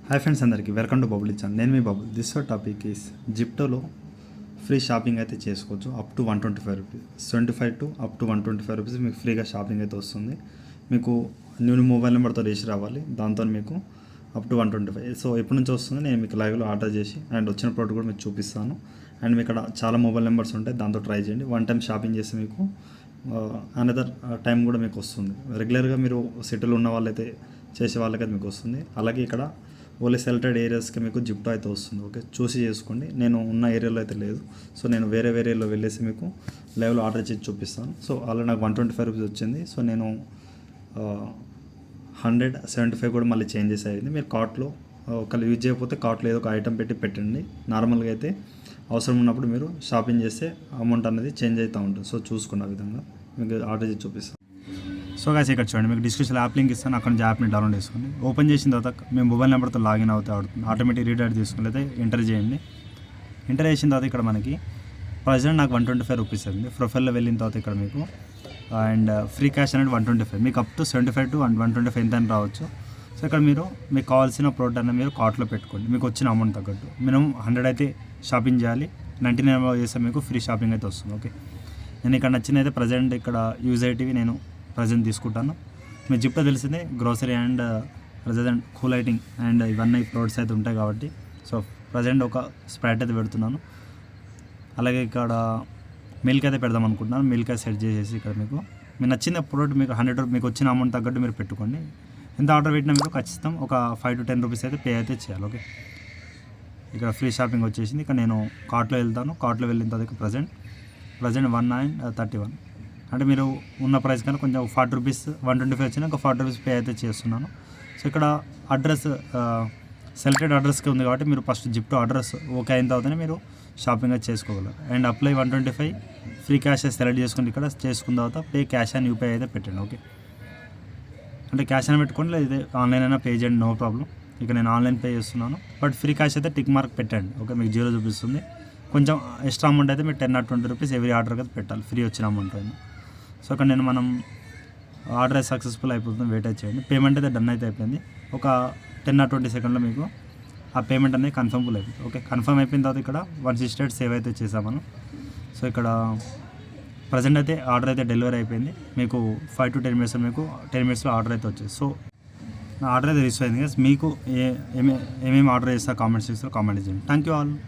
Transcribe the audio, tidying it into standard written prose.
Hi friends, అందరికీ welcome to Bubble channel. నేను మీ బబుల్. దిస్ టాపిక్ ఈస్ జిప్టోలో ఫ్రీ షాపింగ్ అయితే చేసుకోవచ్చు up to 125 rupees, 25 to up to 125 rupees మీకు ఫ్రీగా షాపింగ్ అయితే వస్తుంది. మీకు న్యూ మొబైల్ నెంబర్తో రిజిస్టర్ అవ్వాలి, దాంతో మీకు అప్ టు 125. సో ఎప్పటి నుంచి వస్తుంది నేను మీకు లైవ్లో ఆర్డర్ చేసి అండ్ వచ్చిన ప్రోడక్ట్ కూడా మీకు చూపిస్తాను. అండ్ మీకు ఇక్కడ చాలా మొబైల్ నెంబర్స్ ఉంటాయి, దాంతో ట్రై చేయండి. వన్ టైం షాపింగ్ చేస్తే మీకు అనదర్ టైం కూడా మీకు వస్తుంది. రెగ్యులర్గా మీరు సిటీలో ఉన్న వాళ్ళైతే చేసే వాళ్ళకైతే మీకు వస్తుంది. అలాగే ఇక్కడ ఓన్లీ సెలెక్టెడ్ ఏరియాస్కి మీకు జిప్టో అయితే వస్తుంది. ఓకే, చూసి చేసుకోండి. నేను ఉన్న ఏరియాలో అయితే లేదు, సో నేను వేరే ఏరియాలో వెళ్ళేసి మీకు లైవ్లో ఆర్డర్ చేసి చూపిస్తాను. సో అలా నాకు 125 రూపీస్ వచ్చింది. సో నేను 175 కూడా మళ్ళీ చేంజెస్ అయ్యింది. మీరు కార్ట్లో ఒకళ్ళు యూజ్ చేయకపోతే కార్ట్లో ఏదో ఒక ఐటమ్ పెట్టండి. నార్మల్గా అయితే అవసరం ఉన్నప్పుడు మీరు షాపింగ్ చేస్తే అమౌంట్ అనేది చేంజ్ అవుతూ ఉంటుంది. సో చూసుకున్న విధంగా మీకు ఆర్డర్ చేసి చూపిస్తాను. సో గాయ్స్, ఇక్కడ చూడండి, మీకు డిస్క్రిప్షన్లో యాప్ లింక్ ఇస్తాను. అక్కడ నుంచి యాప్ని డౌన్లోడ్ చేసుకోండి. ఓపెన్ చేసిన తర్వాత మేము మొబైల్ నెంబర్తో లాగిన్ అవుతుంది. ఆటోమేటిక్ రీడైరెక్ట్ తీసుకుని అయితే ఎంటర్ చేయండి. ఎంటర్ చేసిన తర్వాత ఇక్కడ మనకి ప్రజెంట్ నాకు 125 రూపీస్ అండి. ప్రొఫైల్లో వెళ్ళిన తర్వాత ఇక్కడ మీకు అండ్ ఫ్రీ క్యాష్ అనేది 125, మీకు అప్ టు 75 టు 125 ఎంత అని రావచ్చు. సో ఇక్కడ మీకు కావాల్సిన ప్రోడక్ట్ అనేది మీరు కార్ట్లో పెట్టుకోండి, మీకు వచ్చిన అమౌంట్ తగ్గట్టు. మినిమం 100 అయితే షాపింగ్ చేయాలి. 99 చేస్తే మీకు ఫ్రీ షాపింగ్ అయితే వస్తుంది. ఓకే, నేను ఇక్కడ నచ్చిన అయితే ప్రజెంట్ ఇక్కడ యూజ్ అయ్యేటివి నేను ప్రజెంట్ తీసుకుంటాను. మీకు జిప్టో తెలిసిందే, grocery and present cool lighting and ఇవన్నీ ప్రోడక్ట్స్ అయితే ఉంటాయి కాబట్టి సో ప్రజెంట్ ఒక స్ప్రైట్ అయితే పెడుతున్నాను. అలాగే ఇక్కడ మిల్క్ అయితే పెడదాం అనుకుంటున్నాను. మిల్క్ అయితే సెట్ చేసేసి ఇక్కడ మీకు నచ్చిన ప్రోడక్ట్ మీకు 100 రూపీస్ మీకు వచ్చిన అమౌంట్ తగ్గట్టు మీరు పెట్టుకోండి. ఎంత ఆర్డర్ పెట్టినా మీరు ఖచ్చితంగా ఒక 5 to 10 రూపీస్ అయితే పే అయితే చేయాలి. ఓకే, ఇక్కడ ఫ్రీ షాపింగ్ వచ్చేసింది. ఇక్కడ నేను కార్ట్లో వెళ్తాను. కార్ట్లో వెళ్ళిన తర్వాత ప్రజెంట్ 1931 అంటే మీరు ఉన్న ప్రైస్ కన్నా కొంచెం 40 రూపీస్ 125 వచ్చినా ఒక 40 రూపీస్ పే అయితే చేస్తున్నాను. సో ఇక్కడ అడ్రస్ సెలెక్టెడ్ అడ్రస్కి ఉంది కాబట్టి మీరు ఫస్ట్ జిప్టో అడ్రస్ ఓకే అయిన తర్వాతనే మీరు షాపింగ్ అయితే చేసుకోగలరు. And apply 125 free cash select చేసుకుని ఇక్కడ చేసుకున్న తర్వాత పే క్యాష్ అండ్ యూపీఐ అయితే పెట్టండి. ఓకే, అంటే క్యాష్ అని పెట్టుకోండి, లేదా ఆన్లైన్ అయినా పే చేయండి, నో ప్రాబ్లం. ఇక నేను ఆన్లైన్ పే చేస్తున్నాను, బట్ ఫ్రీ క్యాష్ అయితే టిక్ మార్క్ పెట్టండి. ఓకే, మీకు 0 చూపిస్తుంది. కొంచెం ఎక్స్ట్రా అమౌంట్ అయితే మీరు 10 or 20 రూపీస్ ఎవ్రీ ఆర్డర్కి అయితే పెట్టాలి, ఫ్రీ వచ్చిన అమౌంట్ అయినా. సో అక్కడ మనం ఆర్డర్ అయితే సక్సెస్ఫుల్ అయిపోతుంది, వెయిట్ అయితే చేయండి. పేమెంట్ అయితే డన్ అయితే అయిపోయింది. ఒక 10 or 20 సెకండ్లో మీకు ఆ పేమెంట్ అనేది కన్ఫర్మ్ఫుల్ అయిపోయింది. ఓకే, కన్ఫర్మ్ అయిపోయిన తర్వాత ఇక్కడ 168 సేవ్ అయితే చేసామను. సో ఇక్కడ ప్రజెంట్ అయితే ఆర్డర్ అయితే డెలివరీ అయిపోయింది. మీకు 5 to 10 minutes మీకు 10 minutesలో ఆర్డర్ అయితే వచ్చేది. సో నా ఆర్డర్ అయితే రిసీవ్ అయింది. మీకు ఏమేమి ఆర్డర్ చేస్తా కామెంట్స్ చేస్తారో కామెంట్ చేయండి. Thank you all.